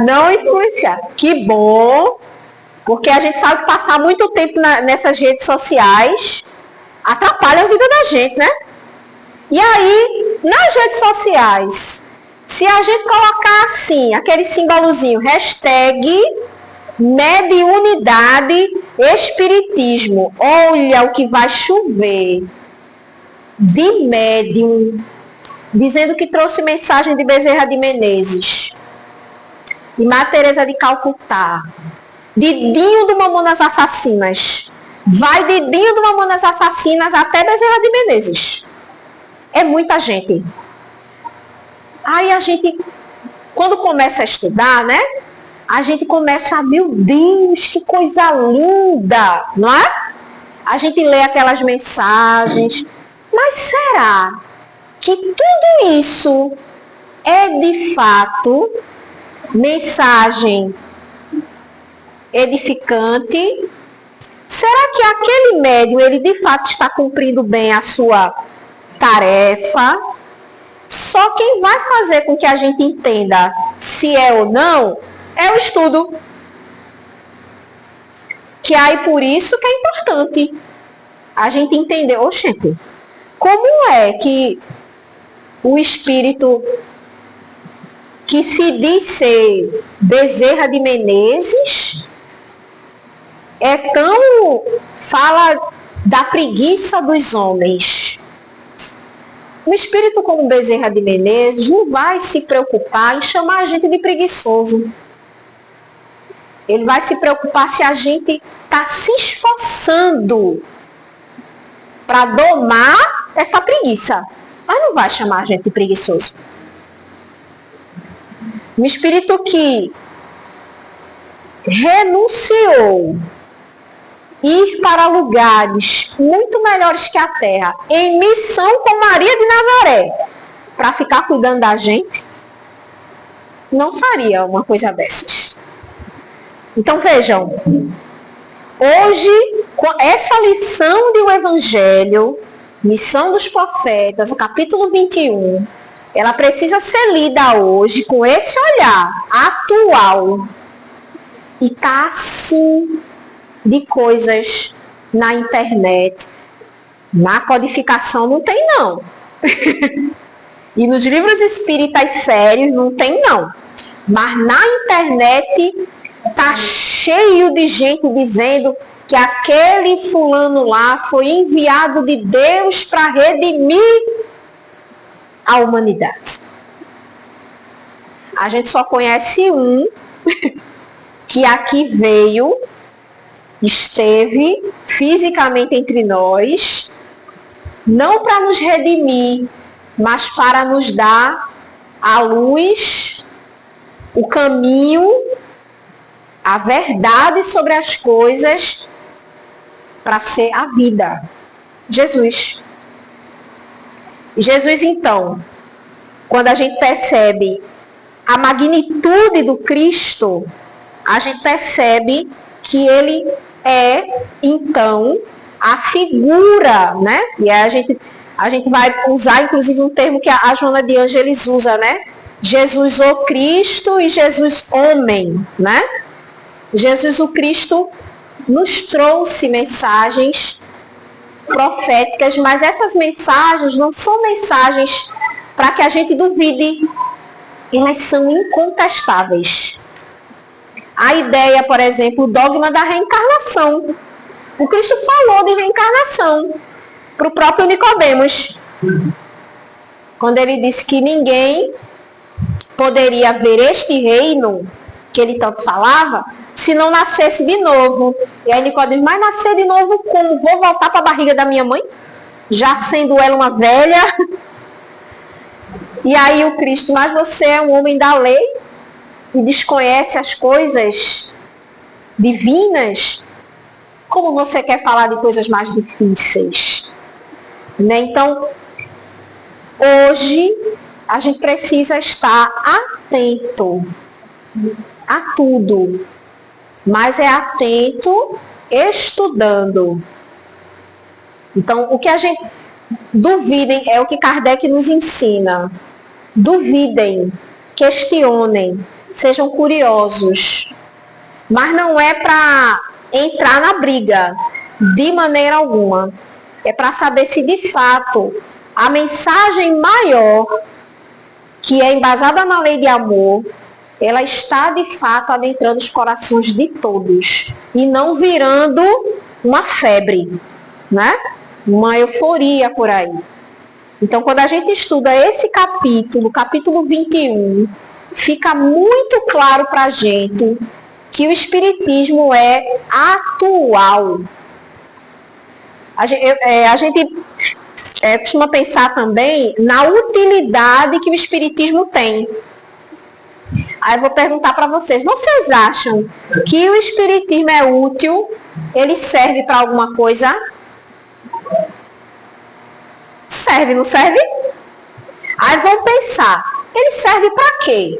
B: não influenciar. Que bom. Porque a gente sabe que passar muito tempo nessas redes sociais atrapalha a vida da gente, né? E aí, nas redes sociais, se a gente colocar assim, aquele símbolozinho, hashtag mediunidade espiritismo, olha o que vai chover de médium, dizendo que trouxe mensagem de Bezerra de Menezes, de Madre Teresa de Calcutá, de Dinho do Mamonas Assassinas. Vai de Dinho do Mamonas Assassinas até Bezerra de Menezes. É muita gente. Aí a gente, quando começa a estudar, né? A gente começa, meu Deus, que coisa linda, não é? A gente lê aquelas mensagens. Mas será que tudo isso é de fato mensagem edificante? Será que aquele médium, ele de fato está cumprindo bem a sua tarefa? Só quem vai fazer com que a gente entenda se é ou não é o estudo. Que aí por isso que é importante a gente entender, gente, como é que o espírito que se diz ser Bezerra de Menezes fala da preguiça dos homens. O espírito como Bezerra de Menezes não vai se preocupar em chamar a gente de preguiçoso. Ele vai se preocupar se a gente está se esforçando para domar essa preguiça. Mas não vai chamar a gente de preguiçoso. Um espírito que renunciou ir para lugares muito melhores que a terra, em missão com Maria de Nazaré, para ficar cuidando da gente, não faria uma coisa dessas. Então vejam, hoje, com essa lição do Evangelho, missão dos profetas, o capítulo 21, ela precisa ser lida hoje com esse olhar atual. E tá assim de coisas na internet. Na codificação não tem, não. E nos livros espíritas sérios não tem, não. Mas na internet tá cheio de gente dizendo que aquele fulano lá foi enviado de Deus para redimir a humanidade. A gente só conhece um que aqui veio, esteve fisicamente entre nós, não para nos redimir, mas para nos dar a luz, o caminho, a verdade sobre as coisas, para ser a vida. Jesus. Jesus, então, quando a gente percebe a magnitude do Cristo, a gente percebe que ele é, então, a figura, né? E a gente vai usar, inclusive, um termo que a Joana de Ângeles usa, né? Jesus o Cristo e Jesus homem, né? Jesus o Cristo nos trouxe mensagens proféticas, mas essas mensagens não são mensagens para que a gente duvide. Elas são incontestáveis. A ideia, por exemplo, o dogma da reencarnação. O Cristo falou de reencarnação para o próprio Nicodemos, quando ele disse que ninguém poderia ver este reino que ele tanto falava se não nascesse de novo. E aí Nicodemos, mas nascer de novo como? Vou voltar para a barriga da minha mãe? Já sendo ela uma velha? E aí o Cristo, mas você é um homem da lei e desconhece as coisas divinas? Como você quer falar de coisas mais difíceis? Né? Então, hoje, a gente precisa estar atento a tudo. Mas é atento estudando. Então, o que a gente... Duvidem, é o que Kardec nos ensina. Duvidem, questionem, sejam curiosos. Mas não é para entrar na briga, de maneira alguma. É para saber se de fato a mensagem maior, que é embasada na lei de amor, ela está de fato adentrando os corações de todos. E não virando uma febre, né? Uma euforia por aí. Então, quando a gente estuda esse capítulo, capítulo 21, fica muito claro para a gente que o Espiritismo é atual. A gente costuma pensar também na utilidade que o Espiritismo tem. Aí eu vou perguntar para vocês acham que o Espiritismo é útil? Ele serve para alguma coisa? Serve, não serve? Aí vão pensar, ele serve para quê?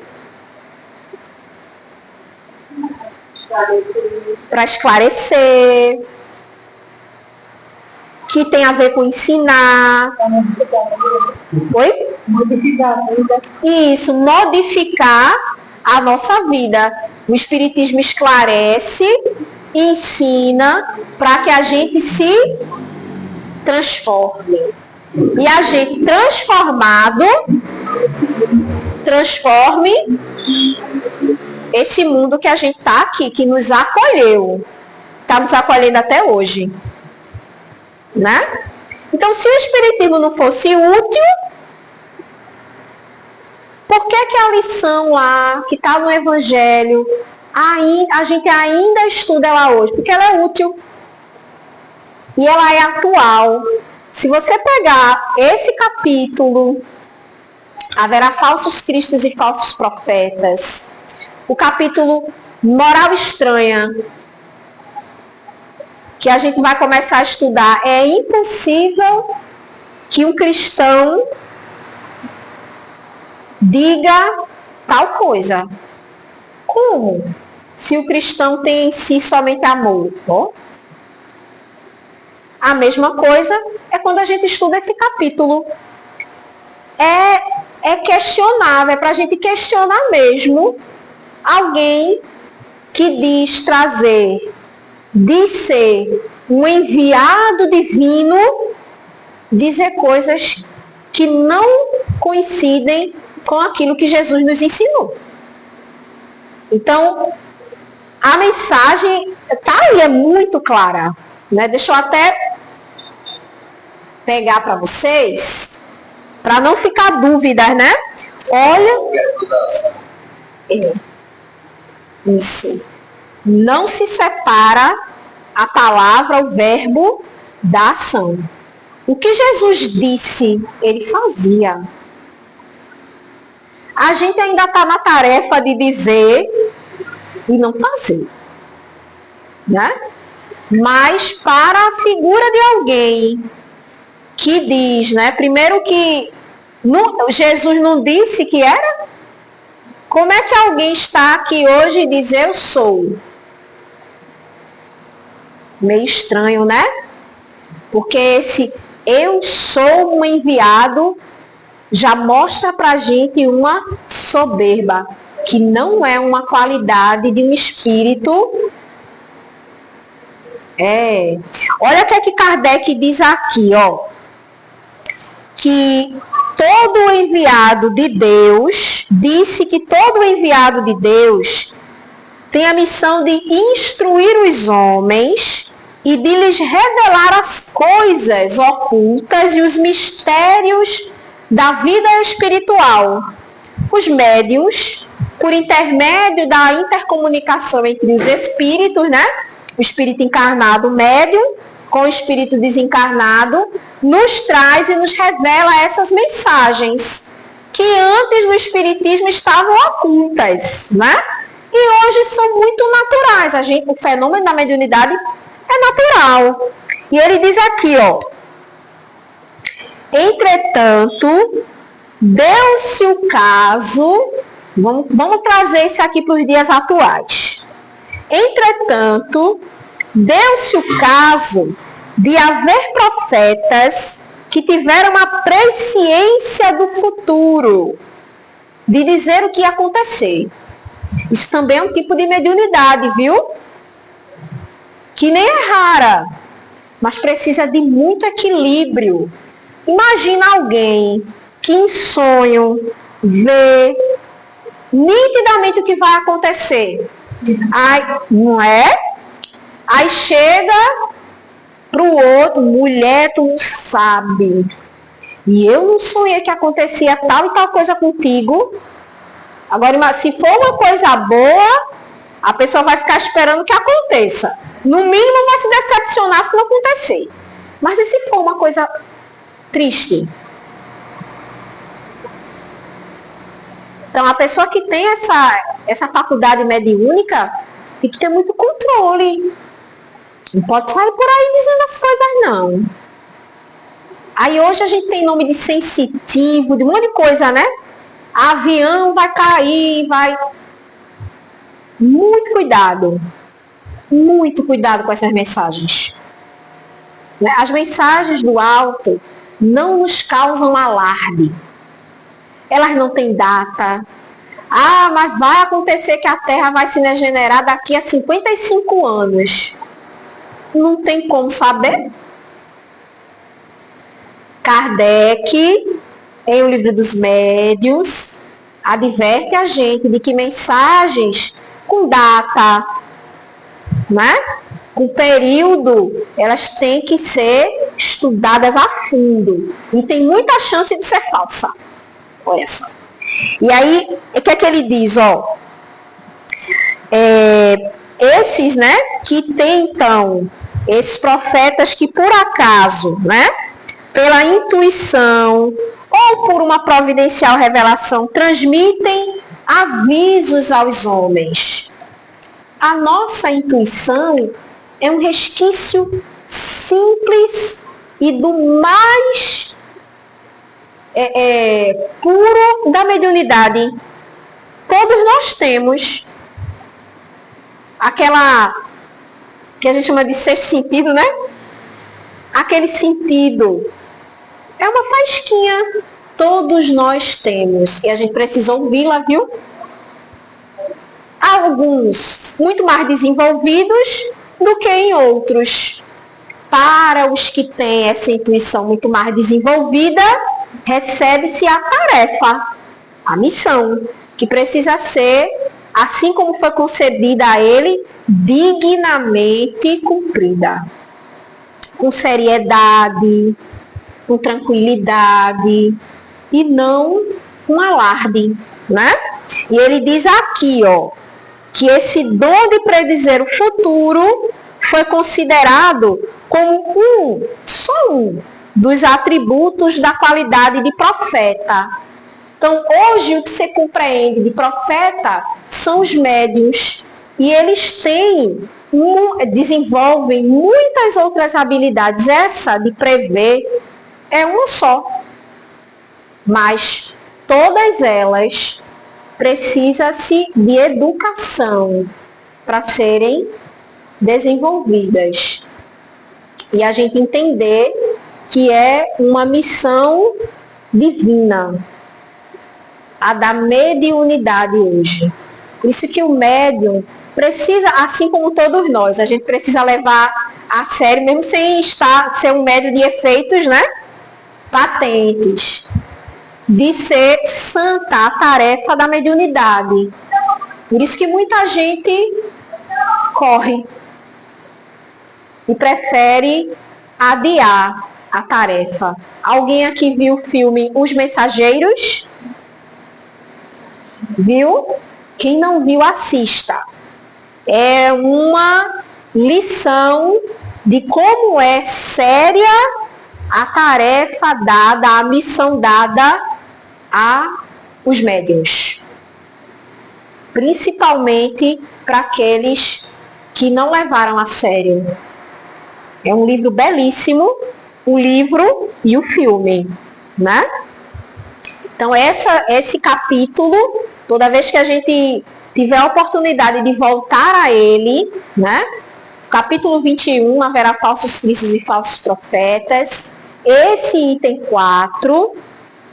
B: Para esclarecer, que tem a ver com ensinar. Oi? Isso, modificar a nossa vida. O Espiritismo esclarece, ensina, para que a gente se transforme. E a gente transformado, transforme esse mundo que a gente está aqui, que nos acolheu. Está nos acolhendo até hoje. Né? Então, se o Espiritismo não fosse útil, por que a lição lá, que está no Evangelho, a gente ainda estuda ela hoje? Porque ela é útil. E ela é atual. Se você pegar esse capítulo, haverá falsos cristos e falsos profetas. O capítulo moral estranha, que a gente vai começar a estudar, é impossível que um cristão diga tal coisa. Como? Se o cristão tem em si somente amor. Oh. A mesma coisa é quando a gente estuda esse capítulo. É questionável, é para a gente questionar mesmo alguém que diz ser um enviado divino, dizer coisas que não coincidem com aquilo que Jesus nos ensinou. Então, a mensagem tá aí, é muito clara, né? Deixa eu até pegar para vocês, para não ficar dúvidas, né? Olha, isso. Não se separa a palavra, o verbo da ação. O que Jesus disse, ele fazia. A gente ainda está na tarefa de dizer e não fazer, né? Mas para a figura de alguém que diz, né? Primeiro que Jesus não disse que era. Como é que alguém está aqui hoje e diz eu sou? Meio estranho, né? Porque esse eu sou um enviado já mostra pra gente uma soberba, que não é uma qualidade de um espírito. Olha o que Kardec diz aqui, ó. Que todo enviado de Deus, disse que todo enviado de Deus tem a missão de instruir os homens e de lhes revelar as coisas ocultas e os mistérios da vida espiritual. Os médiuns, por intermédio da intercomunicação entre os espíritos, né? O espírito encarnado médium com o espírito desencarnado, nos traz e nos revela essas mensagens que antes no espiritismo estavam ocultas, né? E hoje são muito naturais. O fenômeno da mediunidade é natural. E ele diz aqui, ó: entretanto, deu-se o caso, vamos trazer isso aqui para os dias atuais. Entretanto, deu-se o caso de haver profetas que tiveram a presciência do futuro, de dizer o que ia acontecer. Isso também é um tipo de mediunidade, viu? Que nem é rara, mas precisa de muito equilíbrio. Imagina alguém que em sonho vê nitidamente o que vai acontecer. Aí, não é? Aí chega para o outro, mulher, tu não sabe. E eu não sonhei que acontecia tal e tal coisa contigo. Agora, se for uma coisa boa, a pessoa vai ficar esperando que aconteça. No mínimo vai se decepcionar se não acontecer. Mas e se for uma coisa triste? Então, a pessoa que tem essa faculdade mediúnica tem que ter muito controle. Não pode sair por aí dizendo as coisas, não. Aí hoje a gente tem nome de sensitivo, de um monte de coisa, né? Avião vai cair, vai... Muito cuidado com essas mensagens. As mensagens do alto não nos causam alarde. Elas não têm data. Ah, mas vai acontecer que a Terra vai se regenerar daqui a 55 anos. Não tem como saber. Kardec, em O Livro dos Médiuns, adverte a gente de que mensagens com data, né? Com período, elas têm que ser estudadas a fundo. E tem muita chance de ser falsa. Olha só. E aí, o que é que ele diz? Ó, esses, que tentam, esses profetas que por acaso, pela intuição ou por uma providencial revelação, transmitem avisos aos homens. A nossa intuição é um resquício simples e do mais puro da mediunidade. Todos nós temos aquela que a gente chama de sexto sentido, né? Aquele sentido. É uma faísquinha. Todos nós temos. E a gente precisa ouvi-la, viu? Alguns muito mais desenvolvidos do que em outros. Para os que têm essa intuição muito mais desenvolvida, recebe-se a tarefa, a missão, que precisa ser, assim como foi concebida a ele, dignamente cumprida. Com seriedade, com tranquilidade e não com alarde, né? E ele diz aqui, ó, que esse dom de predizer o futuro foi considerado como só um dos atributos da qualidade de profeta. Então, hoje, o que você compreende de profeta são os médiuns. E eles desenvolvem muitas outras habilidades. Essa de prever é uma só. Mas todas elas precisam-se de educação para serem desenvolvidas. E a gente entender que é uma missão divina, a da mediunidade hoje. Por isso que o médium precisa, assim como todos nós, a gente precisa levar a sério, mesmo sem ser um médium de efeitos, né, patentes, de ser santa a tarefa da mediunidade. Por isso que muita gente corre e prefere adiar a tarefa. Alguém aqui viu o filme Os Mensageiros? Viu? Quem não viu, assista. É uma lição de como é séria a tarefa dada, a missão dada aos médiuns. Principalmente para aqueles que não levaram a sério. É um livro belíssimo, o livro e o filme, né? Então, esse capítulo, toda vez que a gente tiver a oportunidade de voltar a ele, né? Capítulo 21, haverá falsos cristos e falsos profetas. Esse item 4,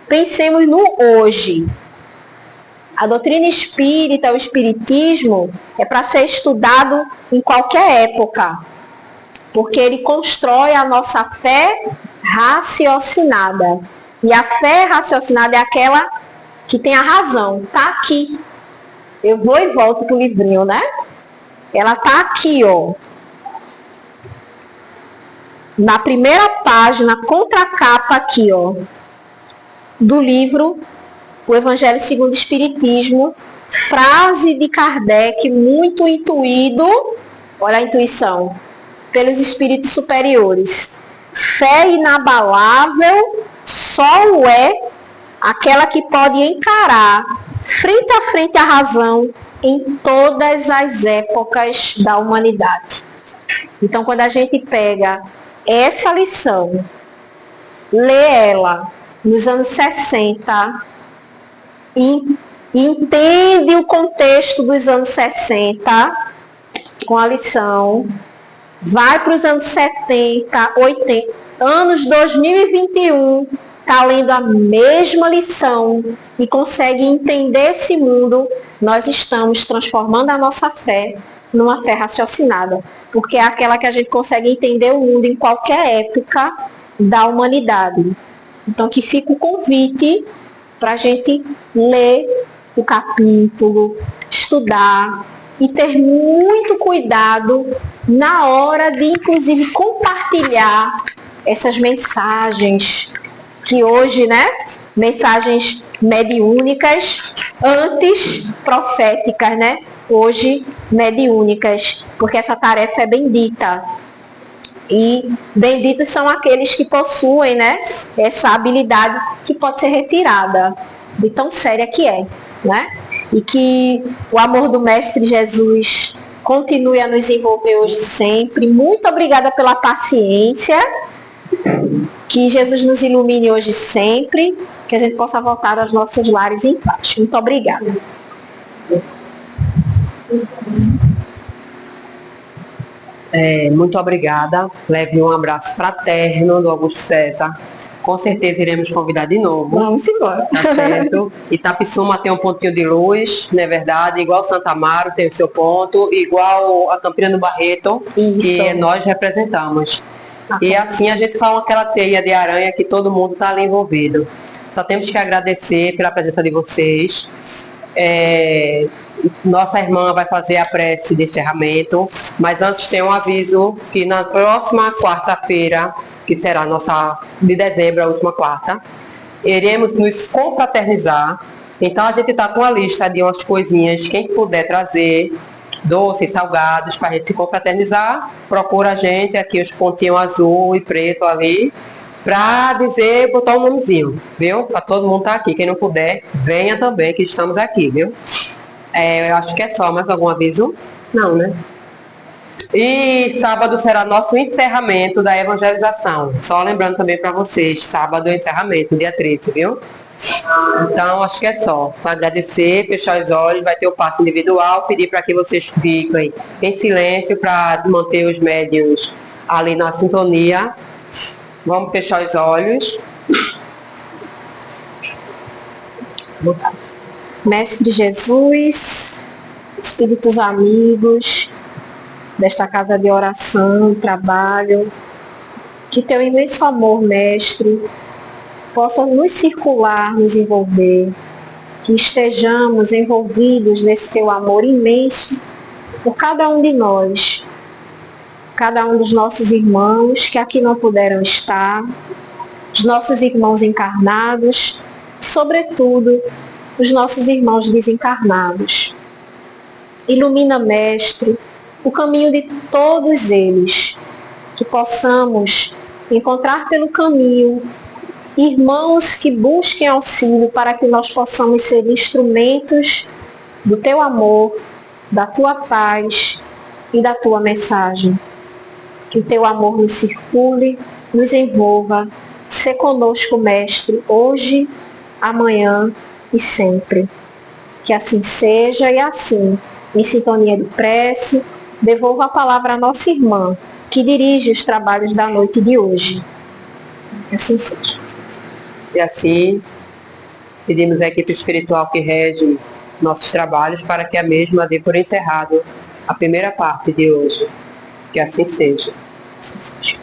B: pensemos no hoje. A doutrina espírita, o espiritismo, é para ser estudado em qualquer época, porque ele constrói a nossa fé raciocinada. E a fé raciocinada é aquela que tem a razão. Está aqui. Eu vou e volto para o livrinho, né? Ela está aqui, ó. Na primeira página, contracapa aqui, ó, do livro O Evangelho segundo o Espiritismo, frase de Kardec, muito intuído, olha a intuição, pelos espíritos superiores. Fé inabalável só o é aquela que pode encarar frente a frente a razão em todas as épocas da humanidade. Então, quando a gente pega essa lição, lê ela nos anos 60 e entende o contexto dos anos 60 com a lição, vai para os anos 70, 80, anos 2021, está lendo a mesma lição e consegue entender esse mundo, nós estamos transformando a nossa fé numa fé raciocinada, porque é aquela que a gente consegue entender o mundo em qualquer época da humanidade. Então, que fica o convite para a gente ler o capítulo, estudar e ter muito cuidado na hora de, inclusive, compartilhar essas mensagens que hoje, né, mensagens mediúnicas, antes proféticas, né, hoje mediúnicas, porque essa tarefa é bendita. E benditos são aqueles que possuem, né, essa habilidade que pode ser retirada de tão séria que é, né? E que o amor do Mestre Jesus continue a nos envolver hoje e sempre. Muito obrigada pela paciência. Que Jesus nos ilumine hoje e sempre. Que a gente possa voltar aos nossos lares em paz. Muito obrigada.
A: Muito obrigada. Leve um abraço fraterno do Augusto César. Com certeza iremos convidar de novo.
B: Vamos embora.
A: Tá certo? Itapissuma tem um pontinho de luz, não é verdade? Igual Santa Amaro tem o seu ponto, igual a Campina do Barreto, que nós representamos. E assim a gente faz aquela teia de aranha que todo mundo está ali envolvido. Só temos que agradecer pela presença de vocês. Nossa irmã vai fazer a prece de encerramento, mas antes tem um aviso que na próxima quarta-feira, que será a nossa de dezembro, a última quarta, iremos nos confraternizar. Então a gente está com a lista de umas coisinhas, quem puder trazer, doces, salgados, para a gente se confraternizar, procura a gente, aqui os pontinhos azul e preto ali, para dizer, botar um nomezinho, viu? Para todo mundo estar aqui. Quem não puder, venha também, que estamos aqui, viu? Eu acho que é só, mais algum aviso? Não, né? E sábado será nosso encerramento da evangelização. Só lembrando também para vocês, sábado é o encerramento, dia 13, viu? Então, acho que é só. Agradecer, fechar os olhos, vai ter o passo individual, pedir para que vocês fiquem em silêncio para manter os médiuns ali na sintonia. Vamos fechar os olhos.
B: Mestre Jesus, espíritos amigos desta casa de oração, trabalho, que teu imenso amor, Mestre, possa nos circular, nos envolver, que estejamos envolvidos nesse teu amor imenso por cada um de nós, cada um dos nossos irmãos que aqui não puderam estar, os nossos irmãos encarnados, sobretudo os nossos irmãos desencarnados. Ilumina, Mestre, o caminho de todos eles, que possamos encontrar pelo caminho irmãos que busquem auxílio para que nós possamos ser instrumentos do teu amor, da tua paz e da tua mensagem. Que o teu amor nos circule, nos envolva, se conosco, Mestre, hoje, amanhã e sempre. Que assim seja e assim, em sintonia de prece, devolvo a palavra à nossa irmã, que dirige os trabalhos da noite de hoje. Que assim seja.
A: E assim, pedimos à equipe espiritual que rege nossos trabalhos para que a mesma dê por encerrado a primeira parte de hoje. Que assim seja. Assim seja.